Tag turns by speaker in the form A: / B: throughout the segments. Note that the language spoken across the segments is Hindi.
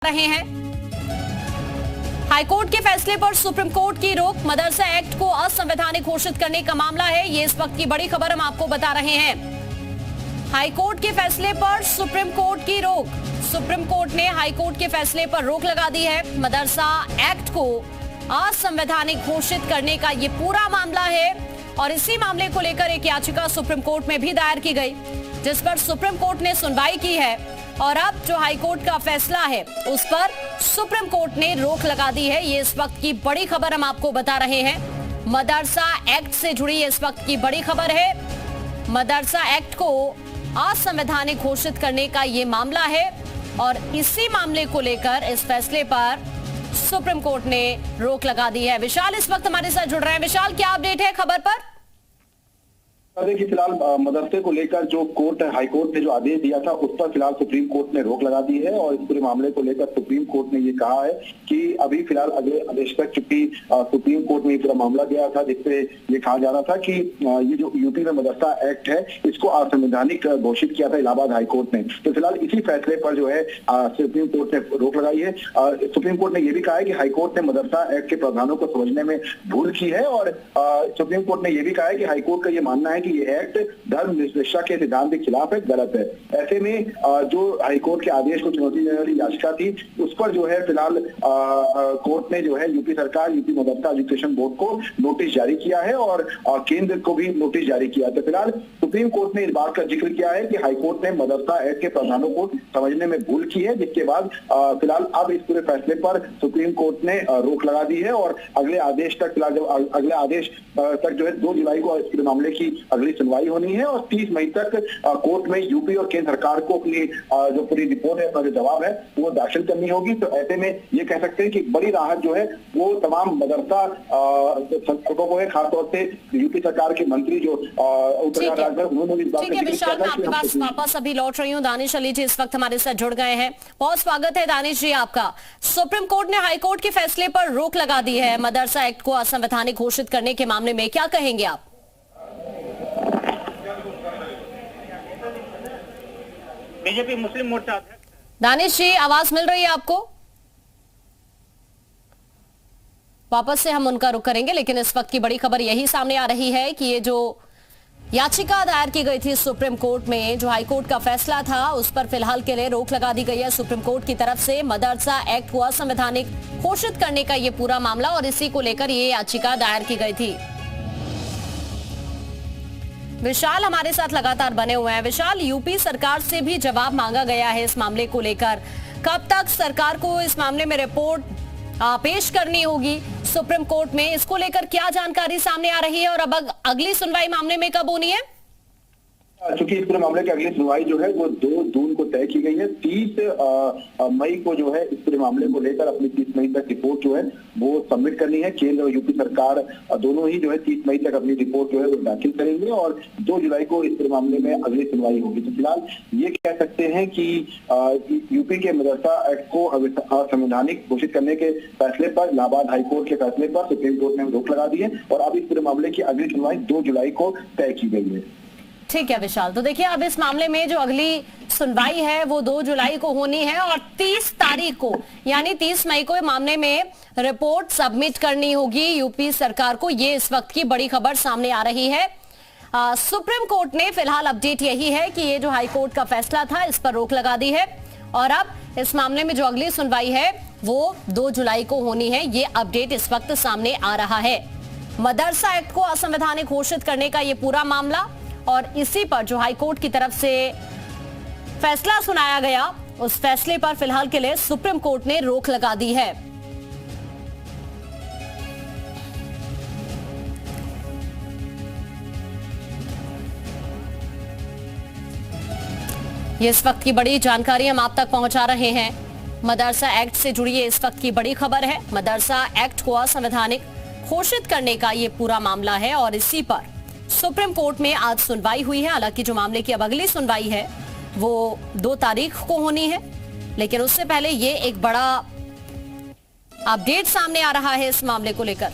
A: रहे हैं। हाईकोर्ट के फैसले पर सुप्रीम कोर्ट की रोक, मदरसा एक्ट को असंवैधानिक घोषित करने का मामला है। ये इस वक्त की बड़ी खबर हम आपको बता रहे हैं। हाईकोर्ट के फैसले पर सुप्रीम कोर्ट की रोक, सुप्रीम कोर्ट ने हाईकोर्ट के फैसले पर रोक लगा दी है। मदरसा एक्ट को असंवैधानिक घोषित करने का ये पूरा मामला है और इसी मामले को लेकर एक याचिका सुप्रीम कोर्ट में भी दायर की गई, जिस पर सुप्रीम कोर्ट ने सुनवाई की है और अब जो हाईकोर्ट का फैसला है उस पर सुप्रीम कोर्ट ने रोक लगा दी है। ये इस वक्त की बड़ी खबर हम आपको बता रहे हैं। मदरसा एक्ट से जुड़ी इस वक्त की बड़ी खबर है। मदरसा एक्ट को असंवैधानिक घोषित करने का ये मामला है और इसी मामले को लेकर इस फैसले पर सुप्रीम कोर्ट ने रोक लगा दी है। विशाल इस वक्त हमारे साथ जुड़ रहे हैं। विशाल, क्या अपडेट है खबर पर?
B: देखिए, फिलहाल मदरसे को लेकर जो हाई कोर्ट ने जो आदेश दिया था उस पर फिलहाल सुप्रीम कोर्ट ने रोक लगा दी है और इस पूरे मामले को लेकर सुप्रीम कोर्ट ने ये कहा है कि अभी फिलहाल अगले आदेश तक, चूंकि सुप्रीम कोर्ट में पूरा मामला गया था जिसपे ये कहा जा रहा था कि ये जो यूपी में मदरसा एक्ट है इसको असंवैधानिक घोषित किया था इलाहाबाद हाई कोर्ट ने। तो फिलहाल इसी फैसले पर जो है सुप्रीम कोर्ट ने रोक लगाई है। सुप्रीम कोर्ट ने यह भी कहा है कि हाईकोर्ट ने मदरसा एक्ट के प्रावधानों को समझने में भूल की है और सुप्रीम कोर्ट ने यह भी कहा है कि हाईकोर्ट का यह मानना है कि ये एक्ट धर्म निरपेक्षता के सिद्धांत के खिलाफ है, गलत है। ऐसे में जो हाईकोर्ट के आदेश को चुनौती देने वाली याचिका थी उस पर जो है फिलहाल कोर्ट ने जो है यूपी सरकार, यूपी मदरसा एजुकेशन बोर्ड को नोटिस जारी किया है और केंद्र को भी नोटिस जारी किया। तो फिलहाल सुप्रीम कोर्ट ने इस बात का जिक्र किया है कि हाईकोर्ट ने मदरसा एक्ट के प्रावधानों को समझने में भूल की है, जिसके बाद फिलहाल अब इस पूरे फैसले पर सुप्रीम कोर्ट ने रोक लगा दी है और अगले आदेश तक, फिलहाल जब अगले आदेश तक जो है 2 जुलाई को इस पूरे मामले की अगली सुनवाई होनी है और 30 मई तक कोर्ट में यूपी और केंद्र सरकार को अपनी जो पूरी रिपोर्ट है, अपना जो जवाब है वो दाखिल करनी होगी। तो ऐसे में ये कह सकते हैं कि बड़ी राहत जो है वो तमाम मदरसा संस्थानों को है, खासतौर से यूपी सरकार के मंत्री जो उत्तराखंड, उन्होंने इस बात का जिक्र किया था।
A: आपके पास वापस अभी लौट रही हूँ। दानिश अली जी इस वक्त हमारे साथ जुड़ गए हैं। बहुत स्वागत है दानिश जी आपका। सुप्रीम कोर्ट ने हाईकोर्ट के फैसले पर रोक लगा दी है मदरसा एक्ट को असंवैधानिक घोषित करने के मामले में, क्या कहेंगे आप?
C: बीजेपी मुस्लिम मोर्चा
A: दानिश जी, आवाज मिल रही है आपको? वापस से हम उनका रुख करेंगे, लेकिन इस वक्त की बड़ी खबर यही सामने आ रही है कि ये जो याचिका दायर की गई थी सुप्रीम कोर्ट में, जो हाईकोर्ट का फैसला था उस पर फिलहाल के लिए रोक लगा दी गई है सुप्रीम कोर्ट की तरफ से। मदरसा एक्ट को असंवैधानिक घोषित करने का ये पूरा मामला और इसी को लेकर ये याचिका दायर की गई थी। विशाल हमारे साथ लगातार बने हुए हैं। विशाल, यूपी सरकार से भी जवाब मांगा गया है इस मामले को लेकर। कब तक सरकार को इस मामले में रिपोर्ट पेश करनी होगी सुप्रीम कोर्ट में, इसको लेकर क्या जानकारी सामने आ रही है और अब अगली सुनवाई मामले में कब होनी है?
B: चूंकि इस पूरे मामले की अगली सुनवाई जो है वो 2 जून को तय की गई है। 30 मई को जो है इस पूरे मामले को लेकर अपनी 30 मई तक रिपोर्ट जो है वो सबमिट करनी है। केंद्र और यूपी सरकार दोनों ही जो है 30 मई तक अपनी रिपोर्ट जो है वो दाखिल करेंगे और 2 जुलाई को इस पूरे मामले में अगली सुनवाई होगी। तो फिलहाल ये कह सकते हैं कि यूपी के मदरसा एक्ट को असंवैधानिक घोषित करने के फैसले पर, इलाहाबाद हाईकोर्ट के फैसले पर सुप्रीम कोर्ट ने रोक लगा दी है और अब इस पूरे मामले की अगली सुनवाई 2 जुलाई को तय की गई है।
A: ठीक है विशाल, तो देखिए अब इस मामले में जो अगली सुनवाई है वो 2 जुलाई को होनी है और 30 तारीख को यानी 30 मई को मामले में रिपोर्ट सबमिट करनी होगी यूपी सरकार को। ये इस वक्त की बड़ी खबर सामने आ रही है। सुप्रीम कोर्ट ने फिलहाल अपडेट यही है कि ये जो हाई कोर्ट का फैसला था इस पर रोक लगा दी है और अब इस मामले में जो अगली सुनवाई है वो 2 जुलाई को होनी है। ये अपडेट इस वक्त सामने आ रहा है। मदरसा एक्ट को असंवैधानिक घोषित करने का ये पूरा मामला और इसी पर जो हाईकोर्ट की तरफ से फैसला सुनाया गया उस फैसले पर फिलहाल के लिए सुप्रीम कोर्ट ने रोक लगा दी है। ये इस वक्त की बड़ी जानकारी हम आप तक पहुंचा रहे हैं। मदरसा एक्ट से जुड़ी ये इस वक्त की बड़ी खबर है। मदरसा एक्ट को असंवैधानिक घोषित करने का ये पूरा मामला है और इसी पर सुप्रीम कोर्ट में आज सुनवाई हुई है। हालांकि जो मामले की अब अगली सुनवाई है वो 2 तारीख को होनी है, लेकिन उससे पहले ये एक बड़ा अपडेट सामने आ रहा है इस मामले को लेकर।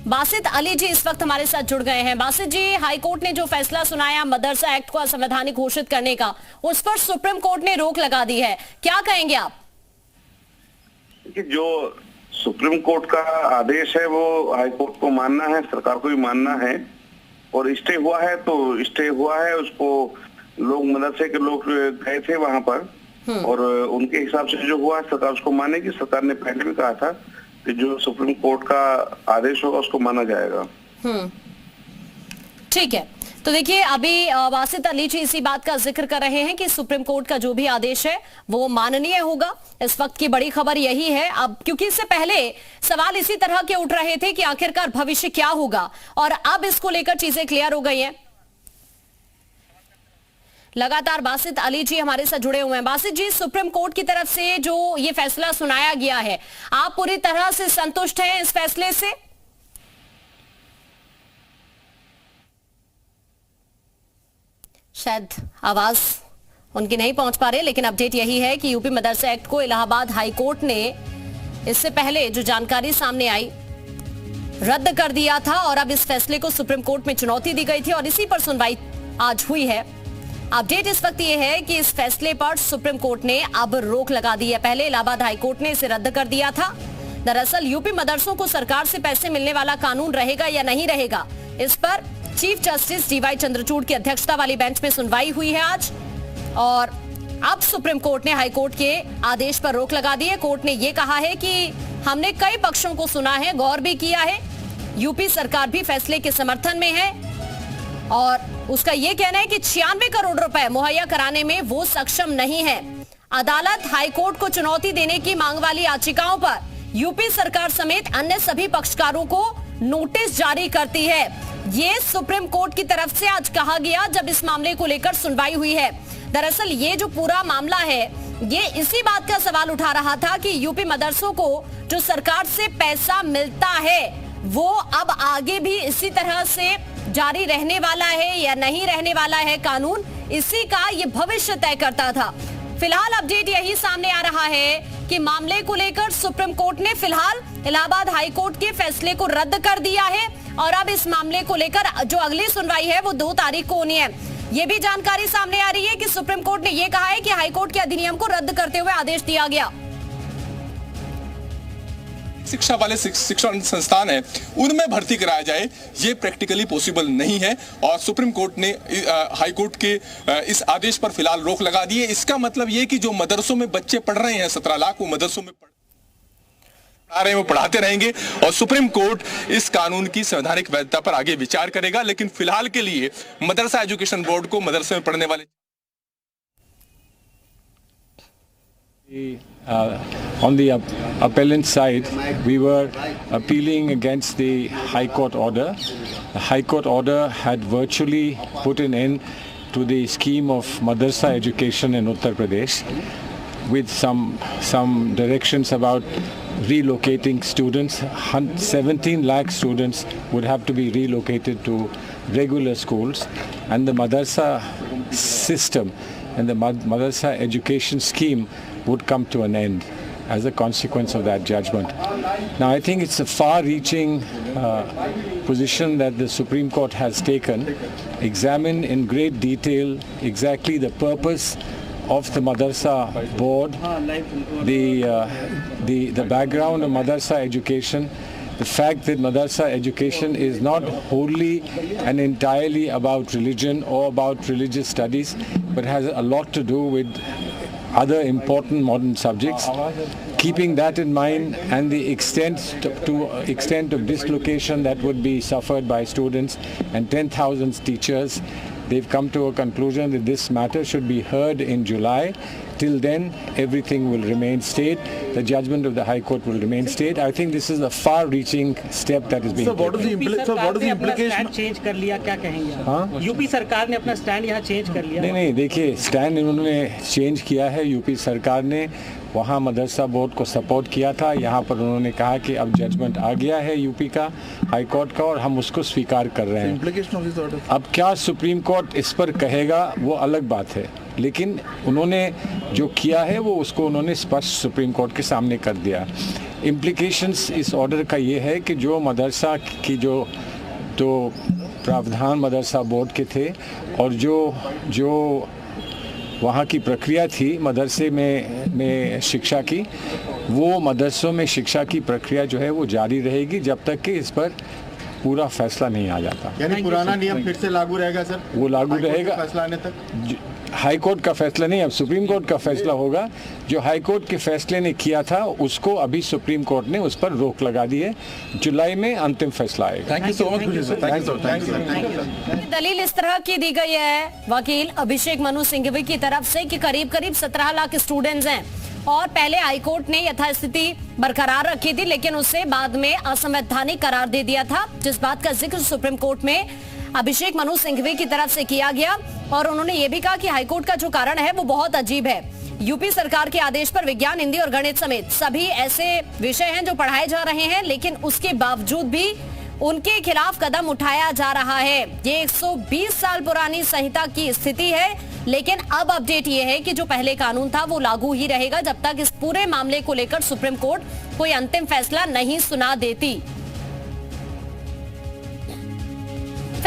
A: बासित अली जी इस वक्त हमारे साथ जुड़ गए हैं। बासित जी, हाईकोर्ट ने जो फैसला सुनाया मदरसा एक्ट को असंवैधानिक घोषित करने का, उस पर सुप्रीम कोर्ट ने रोक लगा दी है, क्या कहेंगे आप?
D: कि जो सुप्रीम कोर्ट का आदेश है वो हाई कोर्ट को मानना है, सरकार को भी मानना है। और स्टे हुआ है तो स्टे हुआ है, उसको लोग मदरसे के लोग गए थे वहां पर और उनके हिसाब से जो हुआ सरकार उसको मानेगी। सरकार ने पहले भी कहा था कि जो सुप्रीम कोर्ट का आदेश होगा उसको माना जाएगा।
A: ठीक है, तो देखिए अभी वासित अली जी इसी बात का जिक्र कर रहे हैं कि सुप्रीम कोर्ट का जो भी आदेश है वो माननीय होगा। इस वक्त की बड़ी खबर यही है, अब क्योंकि इससे पहले सवाल इसी तरह के उठ रहे थे कि आखिरकार भविष्य क्या होगा, और अब इसको लेकर चीजें क्लियर हो गई हैं। लगातार बासित अली जी हमारे साथ जुड़े हुए हैं। बासित जी, सुप्रीम कोर्ट की तरफ से जो ये फैसला सुनाया गया है, आप पूरी तरह से संतुष्ट हैं इस फैसले से? शायद आवाज उनकी नहीं पहुंच पा रही, लेकिन अपडेट यही है कि यूपी मदरसा एक्ट को इलाहाबाद हाई कोर्ट ने इससे पहले जो जानकारी सामने आई रद्द कर दिया था, और अब इस फैसले को सुप्रीम कोर्ट में चुनौती दी गई थी और इसी पर सुनवाई आज हुई है। अपडेट इस वक्त ये है कि इस फैसले पर सुप्रीम कोर्ट ने अब रोक लगा दी है। पहले इलाहाबाद हाई कोर्ट ने इसे रद्द कर दिया था। दरअसल यूपी मदरसों को सरकार से पैसे मिलने वाला कानून रहेगा या नहीं रहेगा, इस पर चीफ जस्टिस डीवाई चंद्रचूड़ की अध्यक्षता वाली बेंच में सुनवाई हुई है आज, और अब सुप्रीम कोर्ट ने हाई कोर्ट के आदेश पर रोक लगा दी है। कोर्ट ने यह कहा है कि हमने कई पक्षों को सुना है, गौर भी किया है, यूपी सरकार भी फैसले के समर्थन में है और उसका यह कहना है कि 96 करोड़ रुपए मुहैया कराने में वो सक्षम नहीं है। अदालत हाई कोर्ट को चुनौती देने की मांग वाली याचिकाओं पर यूपी सरकार समेत अन्य सभी पक्षकारों को नोटिस जारी करती है। ये सुप्रीम कोर्ट की तरफ से आज कहा गया जब इस मामले को लेकर सुनवाई हुई है। दरअसल ये जो पूरा मामला है ये इसी बात का सवाल उठा रहा था कि यूपी मदरसों को जो सरकार से पैसा मिलता है वो अब आगे भी इसी तरह से जारी रहने वाला है या नहीं रहने वाला है कानून, इसी का ये भविष्य तय करता था। फिलहाल अपडेट यही सामने आ रहा है कि मामले को लेकर सुप्रीम कोर्ट ने फिलहाल इलाहाबाद हाई कोर्ट के फैसले को रद्द कर दिया है और अब इस मामले को लेकर जो अगली सुनवाई है वो 2 तारीख को होनी है। ये भी जानकारी सामने आ रही है कि सुप्रीम कोर्ट ने यह कहा है कि हाई कोर्ट के अधिनियम को रद्द करते हुए आदेश दिया गया।
E: शिक्षा वाले शिक्षण संस्थान है उनमें भर्ती कराया जाए, ये प्रैक्टिकली पॉसिबल नहीं है और सुप्रीम कोर्ट ने हाई कोर्ट के इस आदेश पर फिलहाल रोक लगा दी है। इसका मतलब ये कि जो मदरसों में बच्चे पढ़ रहे हैं 17 लाख, वो मदरसों में पढ़ा रहे हैं, वो पढ़ाते रहेंगे और सुप्रीम कोर्ट इस कानून की संवैधानिक वैधता पर आगे विचार करेगा। लेकिन फिलहाल के लिए मदरसा एजुकेशन बोर्ड को मदरसे में पढ़ने वाले
F: on the appellant side, we were appealing against the High Court order. The High Court order had virtually put an end to the scheme of madrasa education in Uttar Pradesh, with some directions about relocating students. 17 lakh students would have to be relocated to regular schools, and the madrasa system and the madrasa education scheme would come to an end as a consequence of that judgment. Now, I think it's a far-reaching position that the Supreme Court has taken, examine in great detail exactly the purpose of the Madrasa Board, the background of Madrasa education, the fact that Madrasa education is not wholly and entirely about religion or about religious studies, but has a lot to do with other important modern subjects. Keeping that in mind and the extent of dislocation that would be suffered by students and 10,000 teachers, they've come to a conclusion that this matter should be heard in July. Till then, everything will remain state. The judgment of the High Court will remain state. I think this is a far-reaching step that is being taken.
G: what is the implication? Change कर लिया, क्या कहेंगे? हाँ? यूपी सरकार ने अपना स्टैंड यहाँ चेंज कर लिया।
F: नहीं, देखिए स्टैंड इन्होंने चेंज किया है। यूपी सरकार ने वहाँ मदरसा बोर्ड को सपोर्ट किया था, यहाँ पर उन्होंने कहा कि अब जजमेंट आ गया है यूपी का हाई कोर्ट का और हम उसको स्वीकार कर रहे हैं। अब क्या सुप्रीम कोर्ट इस पर कहेगा वो अलग बात है, लेकिन उन्होंने जो किया है वो उसको उन्होंने स्पष्ट सुप्रीम कोर्ट के सामने कर दिया। इम्प्लीकेशंस इस ऑर्डर का ये है कि जो मदरसा की जो प्रावधान मदरसा बोर्ड के थे और जो वहाँ की प्रक्रिया थी मदरसे में शिक्षा की, वो मदरसों में शिक्षा की प्रक्रिया जो है वो जारी रहेगी जब तक कि इस पर पूरा फैसला नहीं आ जाता।
H: यानी पुराना नियम फिर से लागू रहेगा सर?
F: वो लागू रहेगा
H: फैसला आने तक।
F: हाई कोर्ट का फैसला नहीं, अब सुप्रीम कोर्ट का फैसला होगा। जो हाई कोर्ट के फैसले ने किया था उसको अभी सुप्रीम कोर्ट ने उस पर रोक लगा दी है। जुलाई में अंतिम फैसला आएगा।
H: Thank you so much. Thank you.
A: दलील इस तरह की दी गई है वकील अभिषेक मनु सिंघवी की तरफ से कि करीब करीब 17 लाख स्टूडेंट्स हैं और पहले हाईकोर्ट ने यथास्थिति बरकरार रखी थी, लेकिन उसे बाद में असंवैधानिक करार दे दिया था, जिस बात का जिक्र सुप्रीम कोर्ट में अभिषेक मनु सिंघवी की तरफ से किया गया। और उन्होंने ये भी कहा कि हाईकोर्ट का जो कारण है वो बहुत अजीब है। यूपी सरकार के आदेश पर विज्ञान, हिंदी और गणित समेत सभी ऐसे विषय हैं जो पढ़ाए जा रहे हैं, लेकिन उसके बावजूद भी उनके खिलाफ कदम उठाया जा रहा है। ये 120 साल पुरानी संहिता की स्थिति है, लेकिन अब अपडेट ये है कि जो पहले कानून था वो लागू ही रहेगा जब तक इस पूरे मामले को लेकर सुप्रीम कोर्ट कोई अंतिम फैसला नहीं सुना देती।